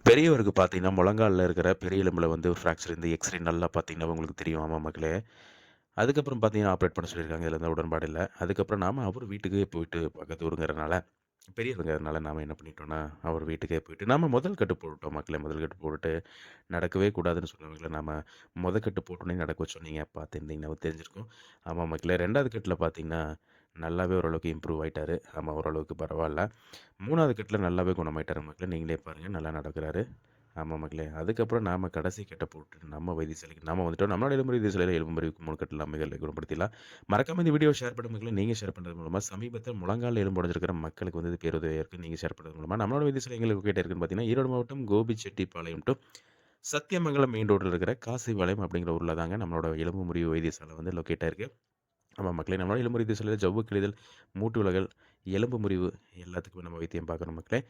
பெரியவருக்கு பார்த்தீங்கன்னா, முழங்கால்ல இருக்கிற பெரிய எலும்புல வந்து ஃப்ராக்சர் இந்த எக்ஸ்ரே நல்லா பார்த்தீங்கன்னா உங்களுக்கு தெரியும். ஆமா மக்களே. அதுக்கப்புறம் பார்த்தீங்கன்னா, ஆப்ரேட் பண்ண சொல்லியிருக்காங்க. இதுல எந்த உடன்பாடு இல்ல. அதுக்கப்புறம் நாம அவர் வீட்டுக்கே போயிட்டு பக்கத்து ஊருங்கிறனால, பெரியவருங்கிறதுனால நாம என்ன பண்ணிட்டோம்னா, அவர் வீட்டுக்கே போயிட்டு நாம முதல் கட்டு போட்டுட்டோம் மக்களே. முதல் கட்டு போட்டுட்டு நடக்கவே கூடாதுன்னு சொன்னவங்கள நாம கட்டு போட்டோனே நடக்க வச்சோம். நீங்க பார்த்துருந்தீங்கன்னா தெரிஞ்சிருக்கும். ஆமா மக்களே. 2வது கட்டுல பார்த்தீங்கன்னா, நல்லாவே ஓரளவுக்கு இம்ப்ரூவ் ஆயிட்டாரு. ஆமா ஓரளவுக்கு பரவால்ல. 3வது கட்டுல நல்லாவே குணமாயிட்டாரு மக்களே. நீங்களே பாருங்க நல்லா நடக்குறாரு. ஆமா மக்களே. அதுக்கப்புறம் நாம கடைசி கட்ட போட்டுட்டு நம்ம வைத்தியசாலைக்கு நாம வந்துட்டோம். நம்மளோட எலும்பு வைத்தியசாலையில எலும்பு முறிவுக்கு 3 கட்டு நன்மைகளை குணப்படுத்திடலாம். மறக்காம இந்த வீடியோ ஷேர் பண்ணுங்க மக்களே. நீங்க ஷேர் பண்றது மூலமா சமீபத்தில முழங்கால் எலும்பு உடைஞ்சிருக்கிற மக்களுக்கு வந்து இது பேருதவியா இருக்கு. நீங்க ஷேர் பண்றது மூலமா நம்மளோட வைத்தியசாலை எங்க லொகேட் இருக்குன்னு பார்த்தீங்கன்னா, ஈரோடு மாவட்டம் கோபிச்செட்டிப்பாளையம் டூ சத்தியமங்கலம் மெயின் ரோட்ல இருக்கிற காசிபாளையம் அப்படிங்கிற ஊர்ல தாங்க நம்மளோட எலும்பு முறிவு வைத்தியசாலை வந்து லொகேட் ஆயிருக்கு. ஆமா மக்களே. நம்மளோட எலும்பு வைத்தியசாலையில ஜவ்வு கிழிதல், மூட்டு விலகல், எலும்பு முறிவு எல்லாத்துக்குமே நம்ம வைத்தியம் பார்க்குறோம் மக்களே.